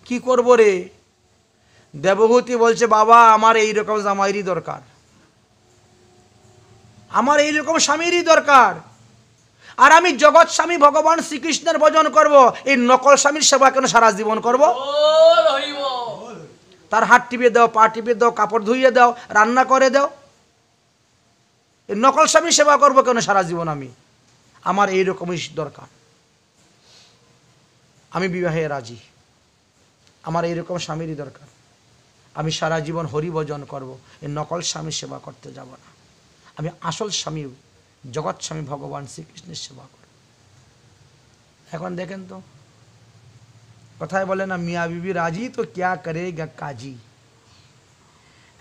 কি করব রে? দেবহূতি বলছে, বাবা আমার এইরকম জামাইরই দরকার, আমার এইরকম স্বামীরই দরকার, আর আমি জগৎ স্বামী ভগবান শ্রীকৃষ্ণের ভজন করব, এই নকল স্বামীর সেবা কেন সারা জীবন করব? তার হাত টিপে দাও, পা টিপে দাও, কাপড় ধুইয়ে দাও, রান্না করে দাও, এই নকল স্বামীর সেবা করব কেন সারা জীবন আমি? আমার এইরকমই দরকার, আমি বিবাহে রাজি, আমার এইরকম স্বামীরই দরকার, আমি সারা জীবন হরি ভজন করব, এই নকল স্বামীর সেবা করতে যাব না, আমি আসল স্বামী জগৎ স্বামী ভগবান শ্রীকৃষ্ণের সেবা করব। এখন দেখেন তো, কথায় বলে না, মিয়া বিবি রাজি তো ক্যা করেগা কাজী।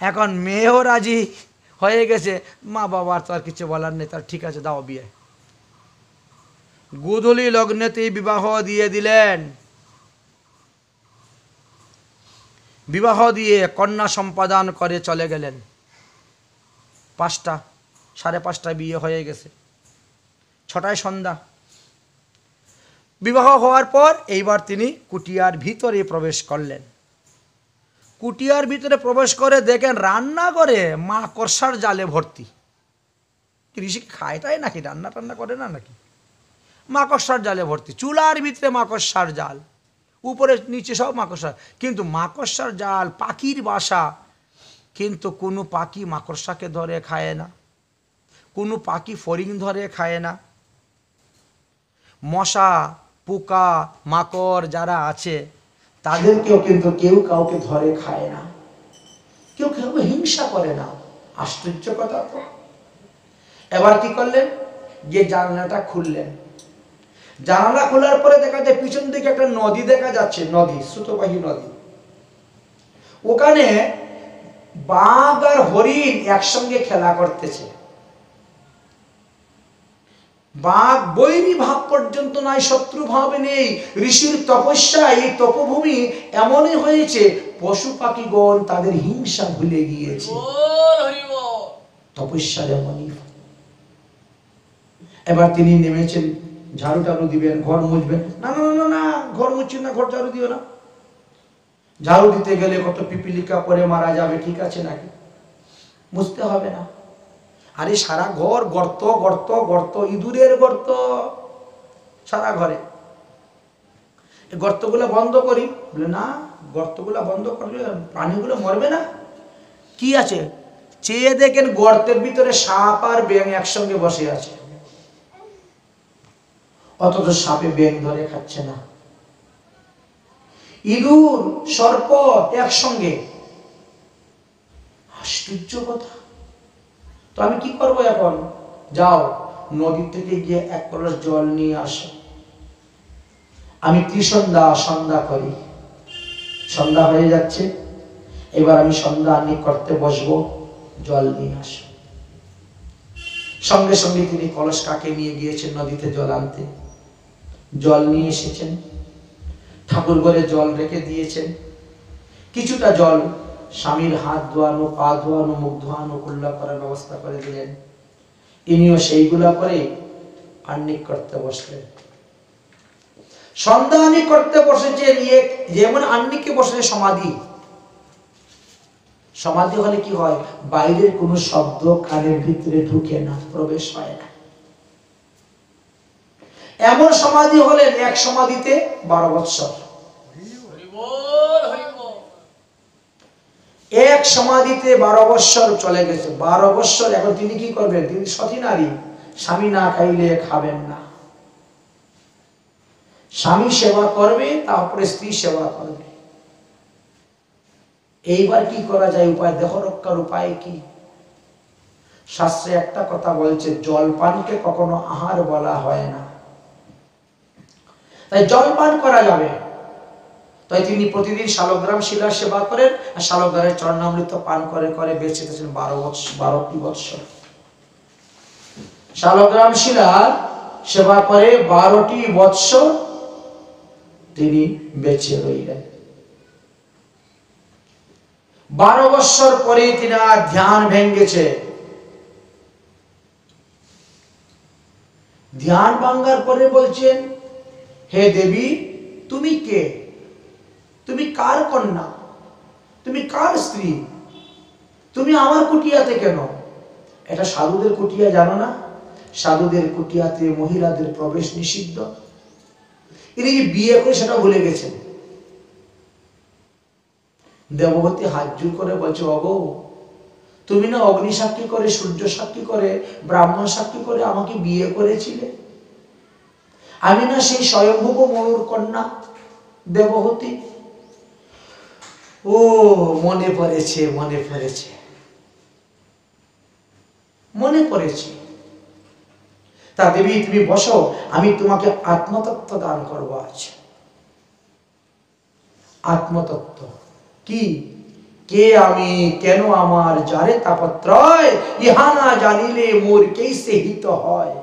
এখন মেয়েও রাজি হয়ে গেছে, মা বাবার তো আর কিছু বলার নেই, তার ঠিক আছে দাও বিয়ে। গোধূলি লগ্নেতেই বিবাহ দিয়ে দিলেন। বিবাহ দিয়ে কন্যা সম্পাদন করে চলে গেলেন। 5টা, 5:30 বিয়ে হয়ে গেছে, 6টায় সন্ধ্যা। বিবাহ হওয়ার পর এইবার তিনি কুটিয়ার ভিতরে প্রবেশ করলেন। কুটিয়ার ভিতরে প্রবেশ করে দেখেন রান্নাঘরে মাকড়সার জালে ভর্তি। ঋষি খায় টায় নাকি, রান্না টান্না করে না নাকি? মাকড়সার জালে ভর্তি, চুলার ভিতরে মাকড়সার জাল, উপরে নিচে সব মাকড়সা, কিন্তু মাকড়সার জাল, পাখির বাসা, কিন্তু কোনো পাখি মাকড়সাকে ধরে খায় না, কোনো পাখি ফড়িং ধরে খায় না। মশা পোকা মাকড় যারা আছে তাদেরকেও কিন্তু কেউ কাউকে ধরে খায় না, কেউ কেউ হিংসা করে না। আশ্চর্য কথা তো। এবার কি করলেন, যে জানলাটা খুললেন, জানালা খোলার পরে দেখা যায় পিছন দিকে একটা নদী দেখা যাচ্ছে, নদী, স্রোতবাহী নদী। ওখানে বাঘ আর হরিণ একসঙ্গে খেলা করতেছে। বাঘ বৈরী ভাব পর্যন্ত নাই, শত্রু ভাব নেই। ঋষির তপস্যা, এই তপভূমি এমনই হয়েছে, পশু পাখিগণ তাদের হিংসা ভুলে গিয়েছে। তপস্যার এমনই। এবার তিনি নেমেছেন, ঝাড়ু টাড়ু দিবেন, ঘর মুছবেন। না না না না, ঘর মুছছি না, ঘর ঝাড়ু দিও না। ঝাড়ু দিতে গেলে কত পিপিলিকা পরে মারা যাবে, ঠিক আছে নাকি? মুছতে হবে না। আরে সারা ঘর গর্ত গর্ত গর্ত, ইঁদুরের গর্ত সারা ঘরে। গর্তগুলো বন্ধ করি, বলে না গর্তগুলো বন্ধ করলে প্রাণীগুলো মরবে না। কি আছে? চেয়ে দেখেন গর্তের ভিতরে সাপ আর ব্যাঙ একসঙ্গে বসে আছে, অথচ সাপে ব্যাঙ ধরে খাচ্ছে না। ইঁদুর সর্প একসঙ্গে, আশ্চর্য কথা। তো আমি কি করবো এখন? যাও নদী থেকে গিয়ে 1 কলস জল নিয়ে আসো। আমি ত্রিসন্ধ্যা সন্ধ্যা করি, সন্ধ্যা হয়ে যাচ্ছে, এবার আমি সন্ধ্যা আনি করতে বসবো, জল নিয়ে আসো। সঙ্গে সঙ্গে তিনি কলস কাকে নিয়ে গিয়েছেন নদীতে জল আনতে। জল নিয়ে এসেছেন, ঠাকুর ঘরে জল রেখে দিয়েছেন। কিছুটা জল স্বামীর হাত ধোয়ানো, পা ধোয়ানো, মুখ ধোয়ানো, কুল্লা করার ব্যবস্থা করে দিলেন। ইনিও সেইগুলা করে আহ্নিক করতে বসলেন। সন্ধ্যা আহ্নিক করতে বসেছেন, যেমন আহ্নিকে বসে সমাধি। সমাধি হলে কি হয়? বাইরের কোনো শব্দ কানের ভিতরে ঢুকে না, প্রবেশ হয় না। এমন সমাধি হলেন এক সমাধিতে 12 বৎসর। এক সমাধিতে 12 বৎসর চলে গেছে। 12 বৎসর এখন তিনি কি করবেন? তিনি সতী নারী, স্বামী না খাইলে খাবেন না। স্বামী সেবা করবে, তারপরে স্ত্রী সেবা করবে। এইবার কি করা যায়? উপায় দেহ রক্ষার উপায় কি? শাস্ত্রে একটা কথা বলছে, জলপানকে কখনো আহার বলা হয় না, তাই জলপান করা যাবে। তাই তিনি প্রতিদিন শালগ্রাম শিলার সেবা করেন আর শালগ্রামের চরণামৃত পান করে করে বেঁচে গেছেন 12টি বৎসর। শালগ্রাম শিলার সেবা করে 12টি বৎসর তিনি বেঁচে রইলেন। 12 বৎসর পরে তিনি আর ধ্যান ভেঙ্গেছে। ধ্যান ভাঙ্গার পরে বলছেন, হে দেবী, তুমি কে? তুমি কার কন্যা? তুমি কার স্ত্রী? তুমি আমার কুটিয়াতে কেন? এটা সাধুদের কুটিয়া, জানো না? সাধুদের কুটিয়াতে মহিলাদের প্রবেশ নিষিদ্ধ। ইনি যে বিয়ে করে সেটা ভুলে গেছেন। দেববতী হাত জোড় করে বলছে, ওগো, তুমি না অগ্নি সাক্ষী করে, সূর্য সাক্ষী করে, ব্রাহ্মণ সাক্ষী করে আমাকে বিয়ে করেছিলে? আমি না সেই স্বয়ংভূ মনুর কন্যা দেবহতী? ও মনে পড়েছে, মনে পড়েছে, মনে পড়েছে। তা দেবী, তুমি বসো, আমি তোমাকে আত্মতত্ত্ব দান করবো আজ। আত্মতত্ত্ব কি? কে আমি, কেন আমার, যারে তাপত্রয়, ইহা না জানিলে মোর কেইসে হিত হয়।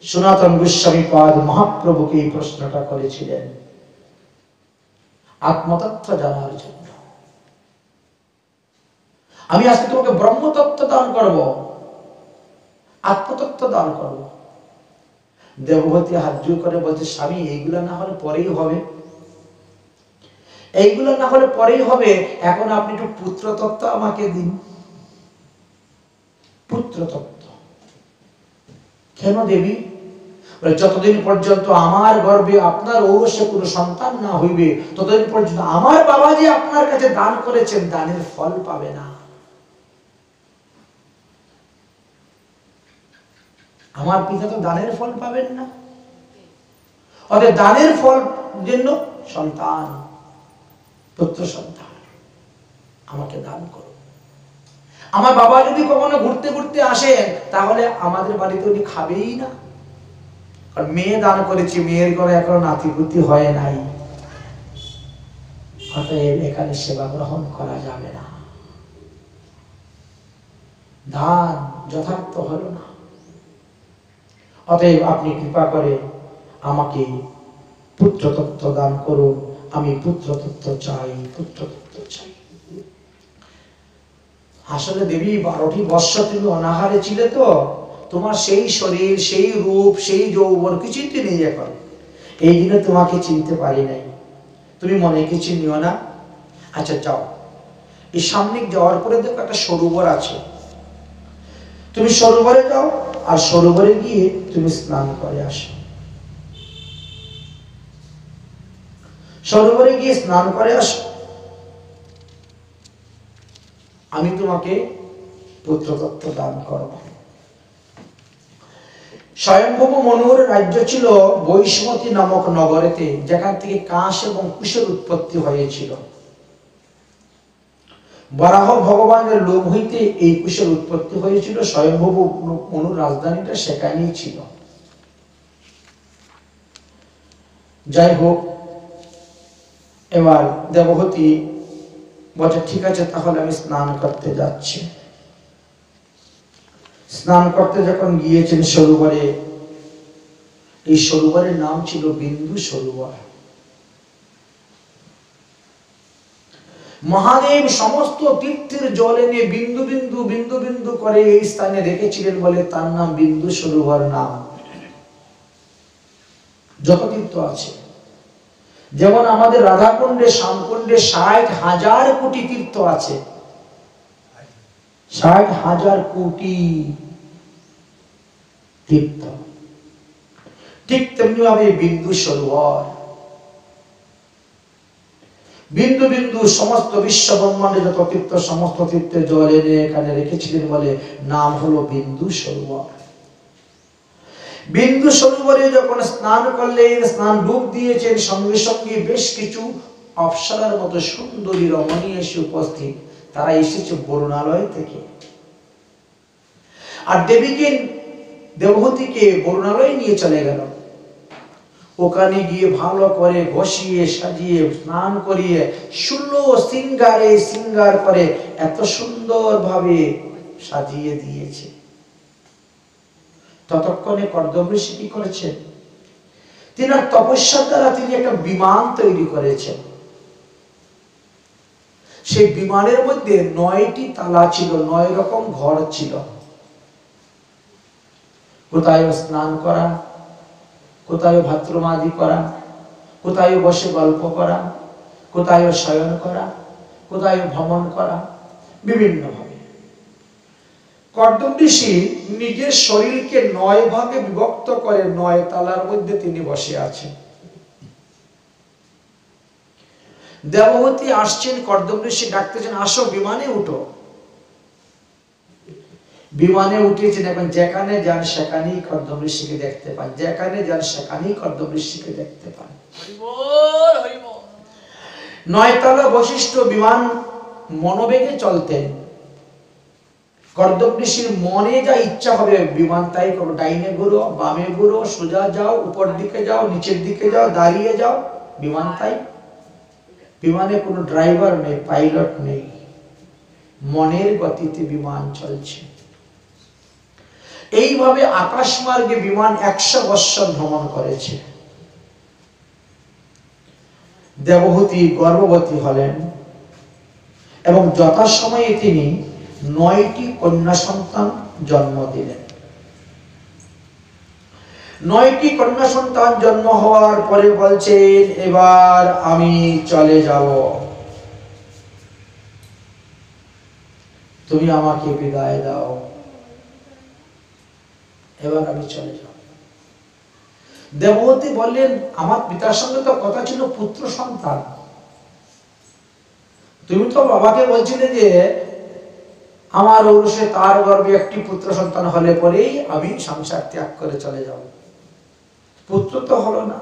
সনাতন গোস্বামী পাদ মহাপ্রভুকে এই প্রশ্নটা করেছিলেন আত্মতত্ত্ব জানার জন্য। আমি আজকে তোমাকে ব্রহ্মতত্ত্ব দান করব, আত্মতত্ত্ব দান করব। দেববতী হাত জোড় করে বলছে, স্বামী, এইগুলা না হলে পরেই হবে, এইগুলো না হলে পরেই হবে। এখন আপনি একটু পুত্রতত্ত্ব আমাকে দিন। পুত্রতত্ত্ব কেন দেবী? যতদিন পর্যন্ত আমার গর্ভে আপনার ঔরসে কোনো সন্তান না হইবে, ততদিন পর্যন্ত আমার বাবা যে আপনার কাছে দান করেছেন, দানের ফল পাবে না। আমার পিতা তো দানের ফল পাবেন না। অতএব দানের ফল জন্য সন্তান, পুত্র সন্তান আমাকে দান করো। আমার বাবা যদি কখনো ঘুরতে ঘুরতে আসেন, তাহলে আমাদের বাড়িতে উনি খাবেই না। কারণ মেয়ে দান করেছি, মেয়ের ঘরে এখনো নাতিপুতি হয় নাই, অতএব এখানে সেবা গ্রহণ করা যাবে না। দান যথার্থ হলো না। অতএব আপনি কৃপা করে আমাকে পুত্রতত্ত্ব দান করুন। আমি পুত্রতত্ত্ব চাই, পুত্রতত্ত্ব চাই। আসলে দেবী, 12টি বৎসর তুমি অনাহারে ছিলে তো, তোমার সেই শরীর, সেই রূপ, সেই যৌবন কিছুই তো নেই এখন। এই দিনে তোমাকে চিনতে পারি নাই, তুমি মনে কিছু নিও না। আচ্ছা যাও, এই সামনে যাওয়ার পরে দেখো একটা সরোবর আছে, তুমি সরোবরে যাও, আর সরোবরে গিয়ে তুমি স্নান করে আসো। সরোবরে গিয়ে স্নান করে আসো, আমি তোমাকে পুত্রতত্ত্ব দান করব। স্বয়ংভূ মনুর রাজ্য ছিল বৈষ্মতী নামক নগরেতে, যেখান থেকে কাঁস এবং কুশের উৎপত্তি হয়েছিল। বরাহ ভগবানের লোভ হইতে এই কুশের উৎপত্তি হয়েছিল। স্বয়ংভূ মনুর রাজধানীটা সেখানেই ছিল। যাই হোক, এবার দেবহতী বলছে, ঠিক আছে, তাহলে আমি স্নান করতে যাচ্ছি। স্নান করতে যখন গিয়েছেন সরোবরে, এই সরোবরের নাম ছিল বিন্দু সরোবর। মহাদেব সমস্ত তীর্থের জল এনে বিন্দু বিন্দু বিন্দু বিন্দু করে এই স্থানে রেখেছিলেন বলে তার নাম বিন্দু সরোবর নাম। যত তীর্থ আছে, যেমন আমাদের রাধাকুণ্ডে, শ্যামকুণ্ডে 60,000 কোটি তীর্থ আছে। 60,000 কোটি। তীর্থ। ঠিক তেমনি ভাবে বিন্দু সরোবর, বিন্দু বিন্দু সমস্ত বিশ্ব ব্রহ্মাণ্ডে যত তীর্থ, সমস্ত তীর্থের জল এনে এখানে রেখেছিলেন বলে নাম হলো বিন্দু সরোবর। বিন্দু সরোবরে যখন স্নান করলেন, স্নান ডুব দিয়েছেন, সঙ্গে সঙ্গে বেশ কিছু অপ্সরার মতো সুন্দরী রমণী এসে উপস্থিত। তারা এসেছে বরুণালয় থেকে। আর দেবীকে, দেবহূতিকে বরুণালয়ে নিয়ে চলে গেল। ওখানে গিয়ে ভালো করে ঘষিয়ে সাজিয়ে স্নান করিয়ে 16 সিঙ্গারে সিঙ্গার করে এত সুন্দর ভাবে সাজিয়ে দিয়েছে। ততক্ষণে কর্দম ঋষি কি করেছেন? তিনার তপস্যার দ্বারা তিনি একটা বিমান তৈরি করেছেন। সেই বিমানের মধ্যে 9টি তালা ছিল, 9 রকম ঘর ছিল। কোথায় স্নান করা, কোথায় ভাদ্রমাদি করা, কোথায় বসে গল্প করা, কোথায় শয়ন করা, কোথায় ভ্রমণ করা, বিভিন্ন ভাবে। কর্দম ঋষি নিজের শরীরকে 9 ভাগে বিভক্ত করে 9 তালার মধ্যে তিনি বসে আছেন। দেবহূতি আসছেন, কর্দম ঋষি ডাকতেছেন, আসো বিমানে উঠো। বিমানে উঠেছেন। এখন যেখানে যান সেখানেই কর্দম ঋষিকে দেখতে পান, যেখানে যান সেখানেই কর্দম ঋষিকে দেখতে পান। 9 তলা বশিষ্ঠ বিমান মনোবেগে চলতেন। কর্দম ঋষির মনে যা ইচ্ছা হবে বিমান তাই করো, ডাইনে ঘুরো, বামে ঘুরো, সোজা যাও, উপর দিকে যাও, নিচের দিকে যাও, দাঁড়িয়ে যাও, বিমান তাই। বিমানে কোনো ড্রাইভার নেই, পাইলট নেই, মনের গতিতে বিমান চলছে। এইভাবে আকাশ মার্গে বিমান 100 বৎসর ভ্রমণ করেছে। দেবহূতি গর্ভবতী হলেন এবং যথাসময়ে তিনি 9টি কন্যা সন্তান জন্ম দিলেন। 9টি কন্যা সন্তান জন্ম হওয়ার পরে বলছেন, এবার আমি চলে যাব, তুমি আমাকে বিদায় দাও, এবার আমি চলে যাব। দেবহূতি বললেন, আমার পিতার সঙ্গে তো কথা ছিল পুত্র সন্তান, তুমি তো বাবাকে বলছিলে যে আমার ঔরসে তার গর্ভে একটি পুত্র সন্তান হলে পরেই আমি সংসার ত্যাগ করে চলে যাব। পুত্র তো হলো না,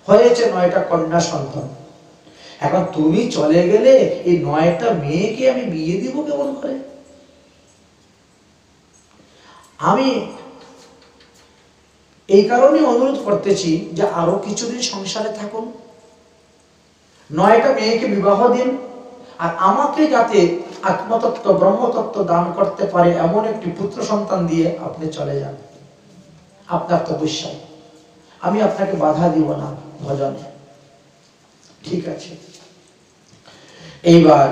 হয়েছে 9টা কন্যা সন্তান। এখন তুমি চলে গেলে এই 9টা মেয়েকে আমি বিয়ে দিব কেমন করে? আমি এই কারণে অনুরোধ করতেছি যে আরো কিছুদিন সংসারে থাকুন, 9টা মেয়েকে বিবাহ দিন, আর আমাকে যাতে আত্মতত্ত্ব ব্রহ্মতত্ত্ব দান করতে পারে এমন একটি পুত্র সন্তান দিয়ে আপনি চলে যান। আপনার তপস্যায় আমি আপনাকে বাধা দিব না ভজনে। ঠিক আছে। এইবার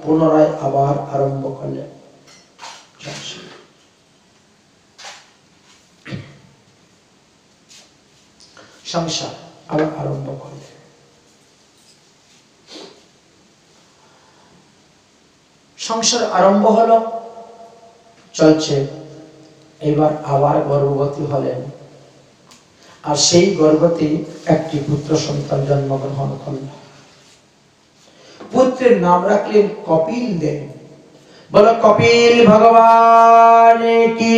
পুনরায় আবার আরম্ভ করলেন সংসার, আবার আরম্ভ করলেন। সংসার আরম্ভ হলো, চলছে। এবার আবার গর্ভবতী হলেন, আর সেই গর্ভতে একটি পুত্র সন্তান জন্মগ্রহণ করল। পুত্রের নাম রাখলেন কপিল দেব। বলো কপিল ভগবান কি